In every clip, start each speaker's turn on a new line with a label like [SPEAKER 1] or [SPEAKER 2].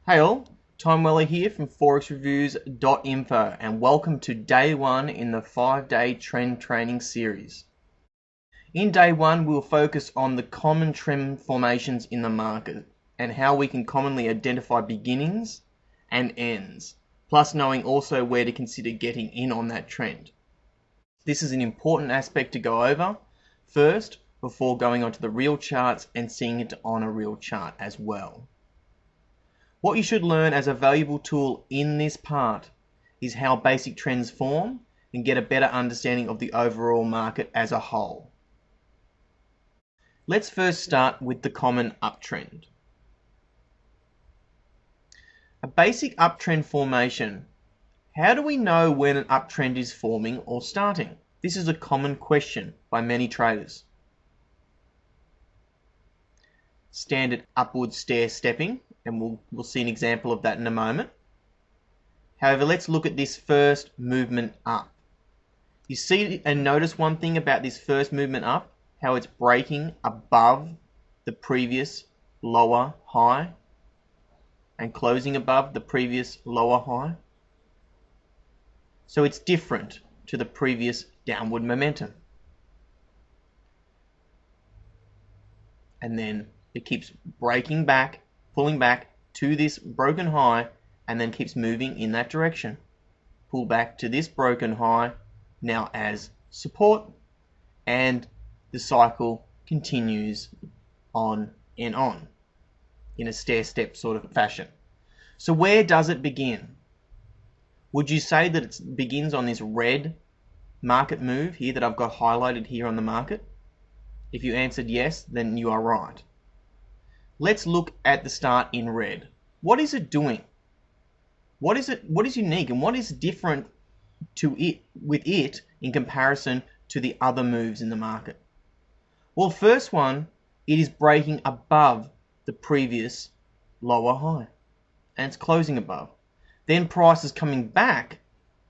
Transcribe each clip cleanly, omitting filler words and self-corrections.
[SPEAKER 1] Hey all, Time Weller here from forexreviews.info and welcome to day one in the 5-day trend training series. In day one, we'll focus on the common trend formations in the market and how we can commonly identify beginnings and ends, plus knowing also where to consider getting in on that trend. This is an important aspect to go over first before going onto the real charts and seeing it on a real chart as well. What you should learn as a valuable tool in this part is how basic trends form and get a better understanding of the overall market as a whole. Let's first start with the common uptrend. A basic uptrend formation. How do we know when an uptrend is forming or starting? This is a common question by many traders. Standard upward stair stepping, and we'll see an example of that in a moment. However, let's look at this first movement up. You see and notice one thing about this first movement up, how it's breaking above the previous lower high and closing above the previous lower high. So it's different to the previous downward momentum. And then it keeps breaking back, pulling back to this broken high, and then keeps moving in that direction. Pull back to this broken high now as support, and the cycle continues on and on in a stair-step sort of fashion. So where does it begin? Would you say that it begins on this red market move here that I've got highlighted here on the market? If you answered yes, then you are right. Let's look at the start in red. What is it doing? What is unique and what is different to it with it in comparison to the other moves in the market? Well, first one, it is breaking above the previous lower high and it's closing above. Then price is coming back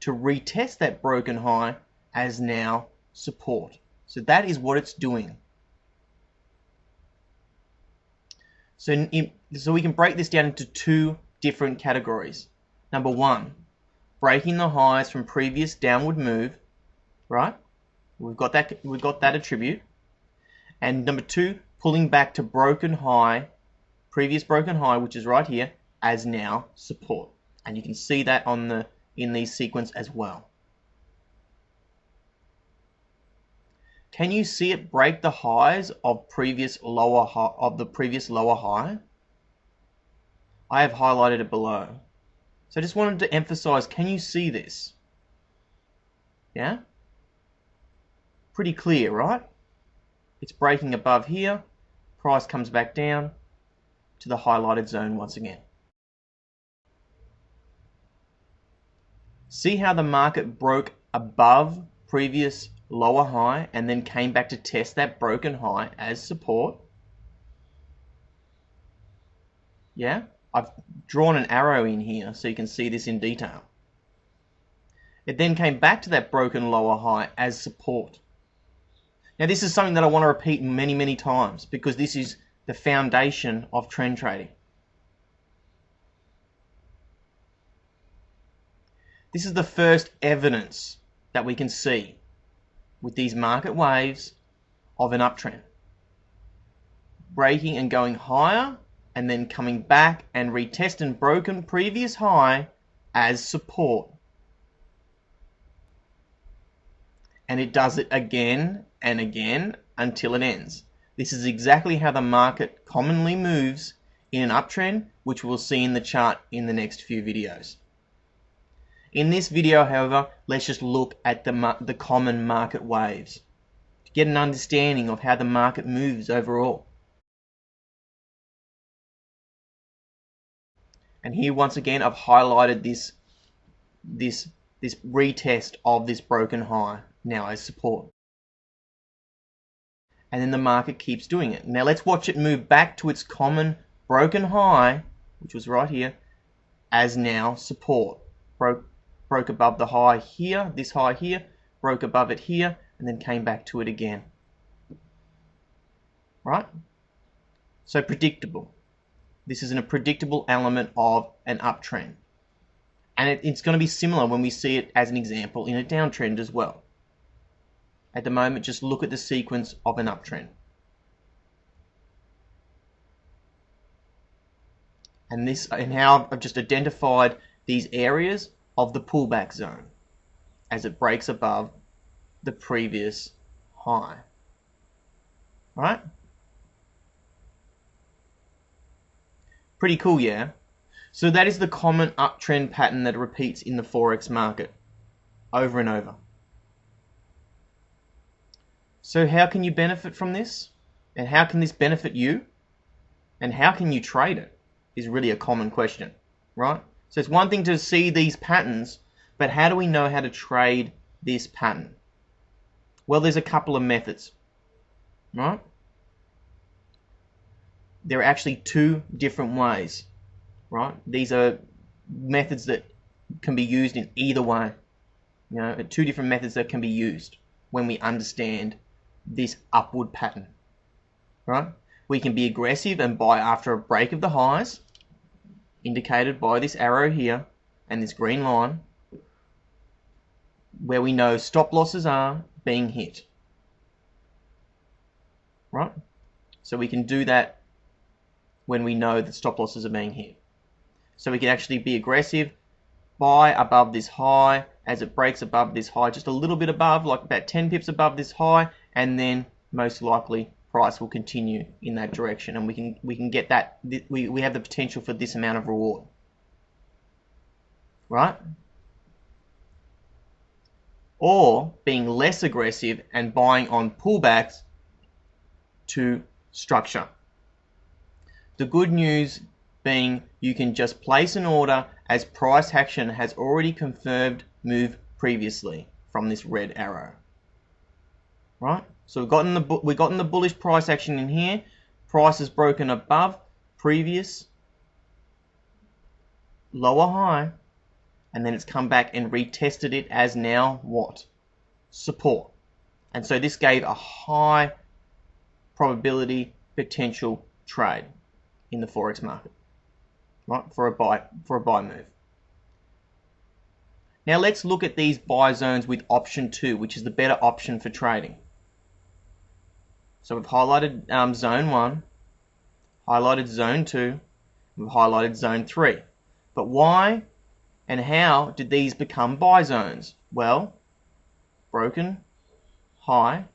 [SPEAKER 1] to retest that broken high as now support. So that is what it's doing. So we can break this down into two different categories. Number one, breaking the highs from previous downward move, right? We've got that attribute. And number two, pulling back to broken high, previous broken high, which is right here, as now support. And you can see that in the sequence as well. Can you see it break the highs of the previous lower high? I have highlighted it below. So I just wanted to emphasize, can you see this? Yeah? Pretty clear, right? It's breaking above here. Price comes back down to the highlighted zone once again. See how the market broke above previous lower high and then came back to test that broken high as support? Yeah, I've drawn an arrow in here so you can see this in detail. It then came back to that broken lower high as support. Now this is something that I want to repeat many times because this is the foundation of trend trading. This is the first evidence that we can see with these market waves of an uptrend. Breaking and going higher and then coming back and retesting broken previous high as support. And it does it again and again until it ends. This is exactly how the market commonly moves in an uptrend, which we'll see in the chart in the next few videos. In this video, however, let's just look at the common market waves to get an understanding of how the market moves overall. And here once again I've highlighted this retest of this broken high now as support. And then the market keeps doing it. Now let's watch it move back to its common broken high, which was right here, as now support. Broke above the high here, this high here, broke above it here, and then came back to it again. Right? So predictable. This is a predictable element of an uptrend. And it's going to be similar when we see it as an example in a downtrend as well. At the moment, just look at the sequence of an uptrend. And how I've just identified these areas of the pullback zone as it breaks above the previous high. Right? Pretty cool, yeah? So that is the common uptrend pattern that repeats in the Forex market over and over. So how can you benefit from this? And how can this benefit you? And how can you trade it? Is really a common question, right? So it's one thing to see these patterns, but how do we know how to trade this pattern? Well, there's a couple of methods, right? There are actually two different ways, right? These are methods that can be used in either way. You know, two different methods that can be used when we understand this upward pattern, right? We can be aggressive and buy after a break of the highs, indicated by this arrow here and this green line, where we know stop losses are being hit, right? So we can do that when we know that stop losses are being hit. So we can actually be aggressive, buy above this high as it breaks above this high, just a little bit above, like about 10 pips above this high, and then most likely price will continue in that direction, and we can get that. We have the potential for this amount of reward, right? Or being less aggressive and buying on pullbacks to structure. The good news being you can just place an order as price action has already confirmed move previously from this red arrow, right? So we've gotten the bullish price action in here. Price has broken above previous lower high, and then it's come back and retested it as now what? Support. And so this gave a high probability potential trade in the Forex market, right? For a buy move. Now let's look at these buy zones with option 2, which is the better option for trading. So we've highlighted zone 1, highlighted zone 2, we've highlighted zone 3. But why and how did these become buy zones? Well, broken high,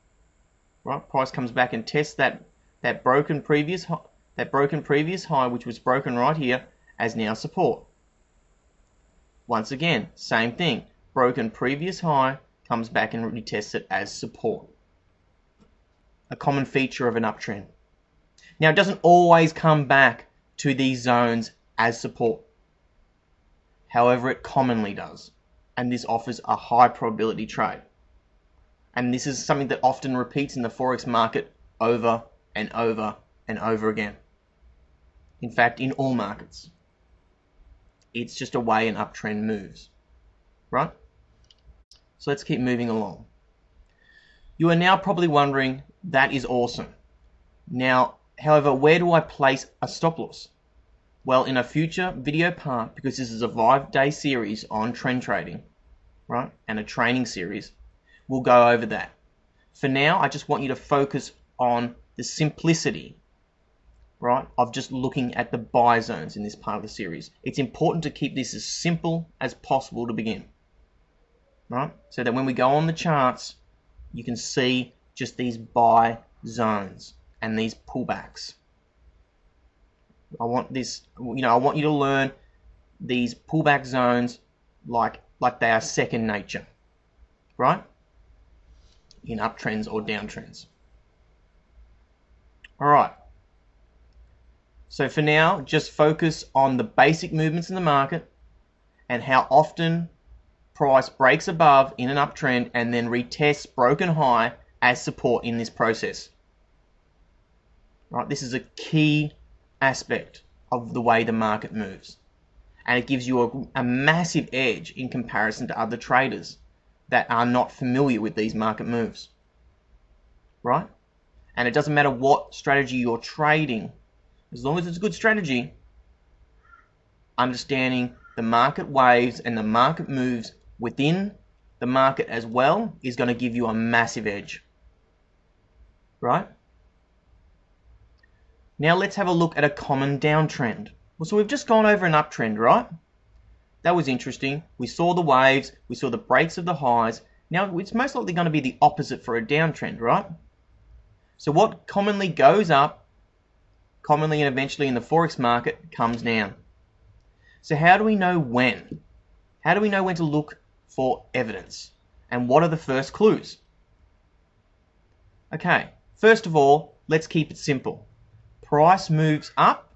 [SPEAKER 1] right? Price comes back and tests that broken previous high, which was broken right here, as now support. Once again, same thing. Broken previous high, comes back and retests it as support. A common feature of an uptrend. Now, it doesn't always come back to these zones as support. However, it commonly does. And this offers a high probability trade. And this is something that often repeats in the Forex market over and over and over again. In fact, in all markets. It's just a way an uptrend moves, right? So let's keep moving along. You are now probably wondering, that is awesome. Now, however, where do I place a stop loss? Well, in a future video part, because this is a 5-day series on trend trading, right, and a training series, we'll go over that. For now, I just want you to focus on the simplicity, right, of just looking at the buy zones in this part of the series. It's important to keep this as simple as possible to begin, right, so that when we go on the charts, you can see just these buy zones and these pullbacks. I want you to learn these pullback zones like they are second nature, right, in uptrends or downtrends. All right. So for now, just focus on the basic movements in the market and how often price breaks above in an uptrend and then retests broken high as support in this process. Right, this is a key aspect of the way the market moves. And it gives you a massive edge in comparison to other traders that are not familiar with these market moves. Right? And it doesn't matter what strategy you're trading, as long as it's a good strategy, understanding the market waves and the market moves within the market as well is going to give you a massive edge. Right? Now let's have a look at a common downtrend. Well, so we've just gone over an uptrend, right? That was interesting. We saw the waves, we saw the breaks of the highs. Now it's most likely going to be the opposite for a downtrend, right? So what commonly goes up, commonly and eventually in the Forex market, comes down. So how do we know when? How do we know when to look for evidence? And what are the first clues? Okay, first of all, let's keep it simple. Price moves up,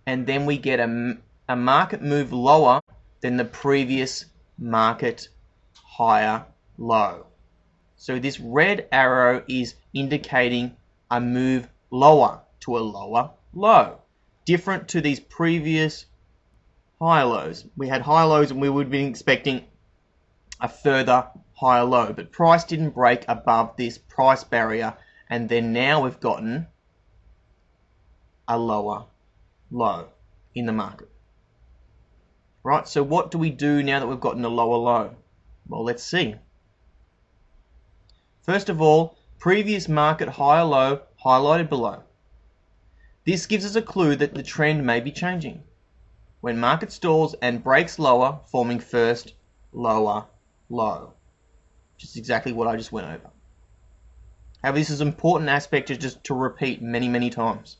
[SPEAKER 1] and then we get a market move lower than the previous market higher low. So this red arrow is indicating a move lower to a lower low, different to these previous high lows. We had high lows and we would have been expecting a further higher low, but price didn't break above this price barrier, and then now we've gotten a lower low in the market. Right, so what do we do now that we've gotten a lower low? Well, let's see. First of all, previous market higher low highlighted below. This gives us a clue that the trend may be changing. When market stalls and breaks lower, forming first lower low. Which is exactly what I just went over. However, this is an important aspect just to repeat many, many times.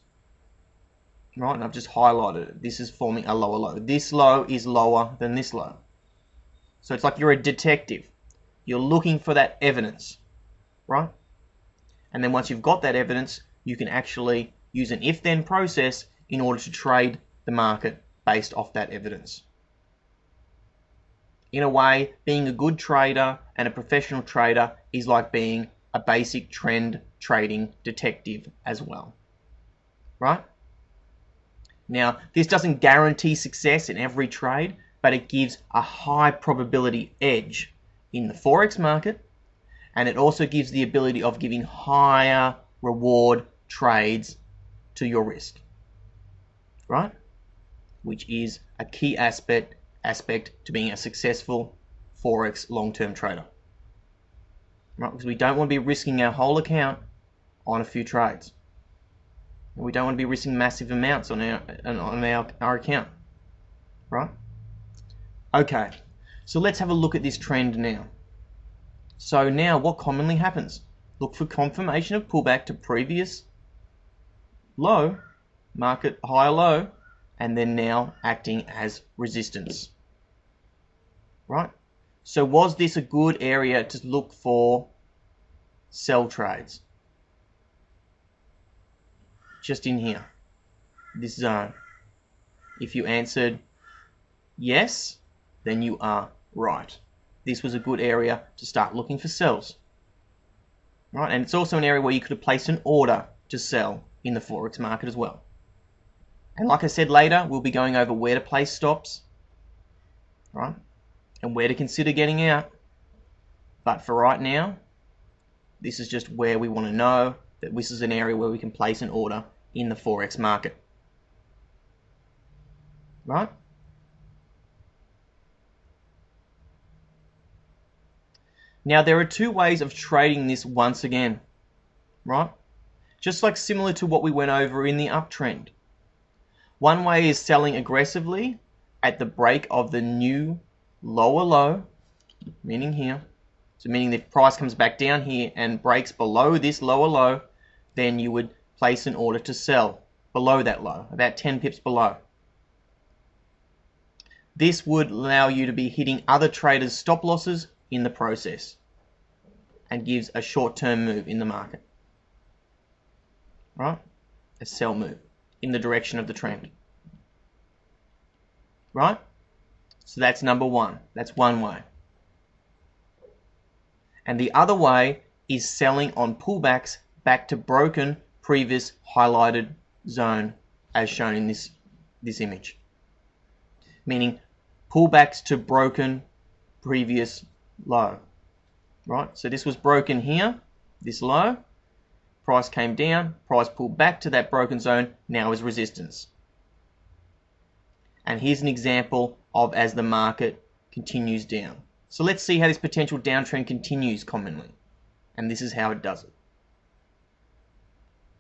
[SPEAKER 1] Right, and I've just highlighted it. This is forming a lower low. This low is lower than this low. So it's like you're a detective. You're looking for that evidence, right? And then once you've got that evidence, you can actually use an if-then process in order to trade the market based off that evidence. In a way, being a good trader and a professional trader is like being a basic trend trading detective as well, right? Now, this doesn't guarantee success in every trade, but it gives a high probability edge in the Forex market, and it also gives the ability of giving higher reward trades to your risk, right? Which is a key aspect to being a successful Forex long-term trader, right? Because we don't want to be risking our whole account on a few trades. We don't want to be risking massive amounts on our account, right? Okay, so let's have a look at this trend now. So now what commonly happens? Look for confirmation of pullback to previous low, market higher low, and then now acting as resistance, right? So was this a good area to look for sell trades? Just in here, this zone. If you answered yes, then you are right. This was a good area to start looking for sells. Right, and it's also an area where you could have placed an order to sell in the Forex market as well. And like I said later, we'll be going over where to place stops, right, and where to consider getting out. But for right now, this is just where we want to know that this is an area where we can place an order in the Forex market, right? Now there are two ways of trading this once again, right? Just like similar to what we went over in the uptrend. One way is selling aggressively at the break of the new lower low, meaning here. So meaning if price comes back down here and breaks below this lower low, then you would place an order to sell below that low, about 10 pips below. This would allow you to be hitting other traders' stop losses in the process and gives a short-term move in the market, right? A sell move in the direction of the trend, right? So that's number one. That's one way. And the other way is selling on pullbacks back to broken previous highlighted zone as shown in this image. Meaning pullbacks to broken previous low. Right? So this was broken here, this low. Price came down, price pulled back to that broken zone, now is resistance. And here's an example of as the market continues down. So let's see how this potential downtrend continues commonly. And this is how it does it.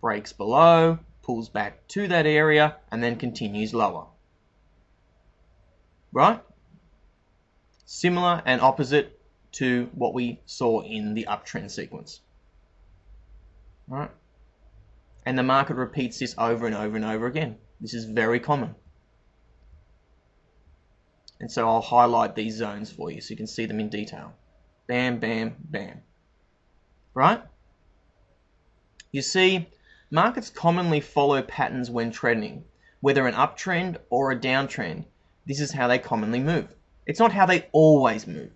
[SPEAKER 1] Breaks below, pulls back to that area, and then continues lower. Right? Similar and opposite to what we saw in the uptrend sequence. Right? And the market repeats this over and over and over again. This is very common. And so I'll highlight these zones for you so you can see them in detail. Bam, bam, bam. Right? You see, markets commonly follow patterns when trending. Whether an uptrend or a downtrend, this is how they commonly move. It's not how they always move,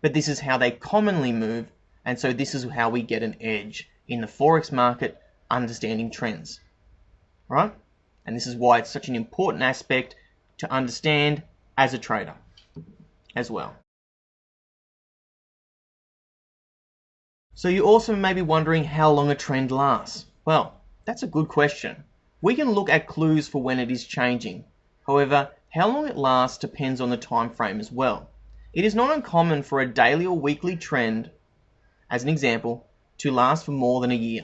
[SPEAKER 1] but this is how they commonly move, and so this is how we get an edge in the Forex market, understanding trends. Right? And this is why it's such an important aspect to understand as a trader as well. So you also may be wondering how long a trend lasts. Well, that's a good question. We can look at clues for when it is changing. However, how long it lasts depends on the time frame as well. It is not uncommon for a daily or weekly trend, as an example, to last for more than a year.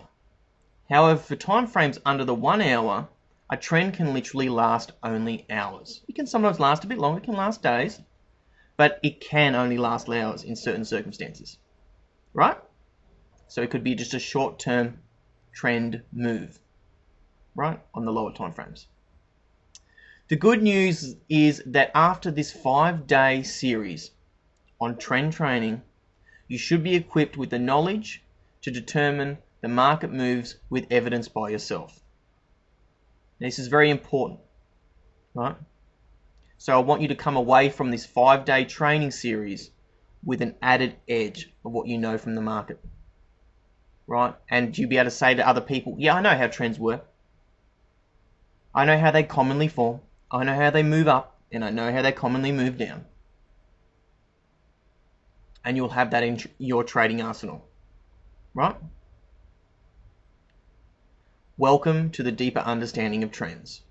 [SPEAKER 1] However, for time frames under the 1 hour, a trend can literally last only hours. It can sometimes last a bit longer, it can last days, but it can only last hours in certain circumstances, right? So it could be just a short-term trend move, right, on the lower time frames. The good news is that after this 5-day series on trend training, you should be equipped with the knowledge to determine the market moves with evidence by yourself. This is very important, right? So I want you to come away from this 5-day training series with an added edge of what you know from the market, right? And you'll be able to say to other people, yeah, I know how trends work. I know how they commonly form. I know how they move up, and I know how they commonly move down. And you'll have that in your trading arsenal, right? Welcome to the deeper understanding of trends.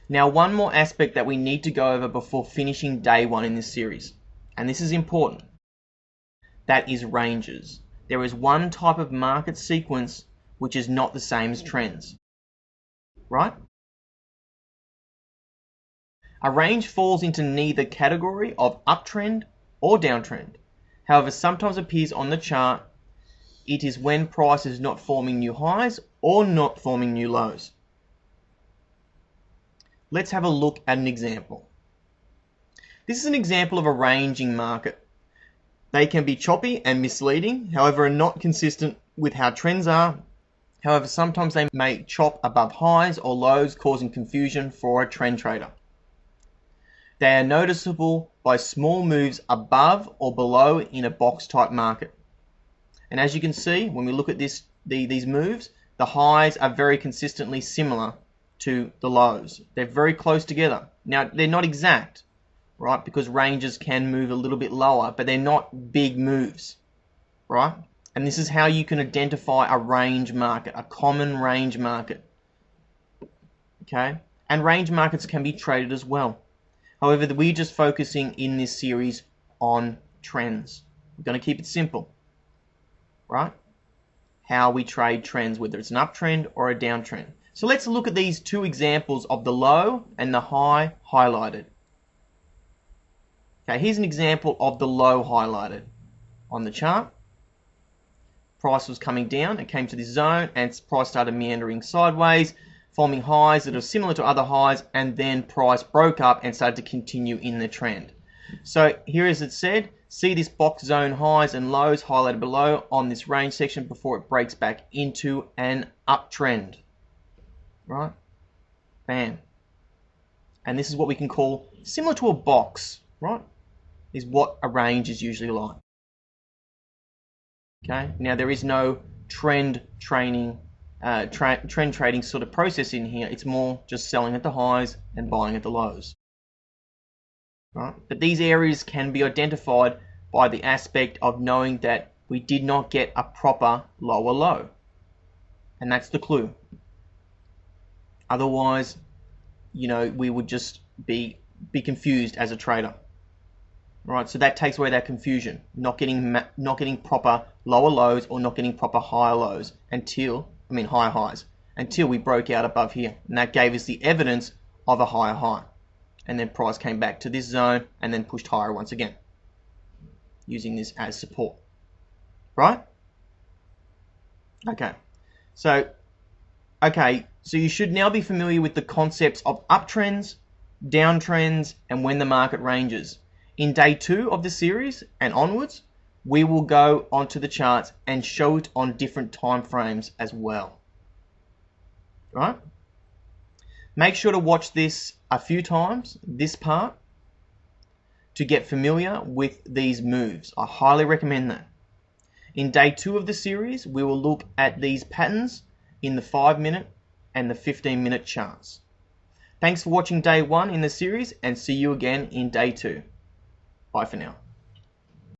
[SPEAKER 1] Now, one more aspect that we need to go over before finishing day 1 in this series, and this is important, that is ranges. There is one type of market sequence which is not the same as trends, right? A range falls into neither category of uptrend or downtrend. However, sometimes appears on the chart. It is when price is not forming new highs or not forming new lows. Let's have a look at an example. This is an example of a ranging market. They can be choppy and misleading, however, are not consistent with how trends are. However, sometimes they may chop above highs or lows, causing confusion for a trend trader. They are noticeable by small moves above or below in a box type market. And as you can see, when we look at these moves, the highs are very consistently similar to the lows. They're very close together. Now, they're not exact, right? Because ranges can move a little bit lower, but they're not big moves, right? And this is how you can identify a range market, a common range market, okay? And range markets can be traded as well. However, we're just focusing in this series on trends. We're going to keep it simple, right? How we trade trends, whether it's an uptrend or a downtrend. So let's look at these two examples of the low and the high highlighted. Okay, here's an example of the low highlighted on the chart. Price was coming down, it came to this zone, and price started meandering sideways, forming highs that are similar to other highs, and then price broke up and started to continue in the trend. So here, as it said, see this box zone highs and lows highlighted below on this range section before it breaks back into an uptrend, right? Bam. And this is what we can call similar to a box, right? Is what a range is usually like. Okay. Now there is no trend trading sort of process in here. It's more just selling at the highs and buying at the lows. Right? But these areas can be identified by the aspect of knowing that we did not get a proper lower low. And that's the clue. Otherwise, you know, we would just be confused as a trader. Right, so that takes away that confusion, not getting proper lower lows or not getting proper higher lows higher highs until we broke out above here, and that gave us the evidence of a higher high, and then price came back to this zone and then pushed higher once again, using this as support. Right? Okay, so you should now be familiar with the concepts of uptrends, downtrends, and when the market ranges. In day 2 of the series and onwards, we will go onto the charts and show it on different time frames as well. Right? Make sure to watch this a few times, this part, to get familiar with these moves. I highly recommend that. In day 2 of the series, we will look at these patterns in the 5-minute and the 15-minute charts. Thanks for watching day 1 in the series, and see you again in day 2. Bye for now.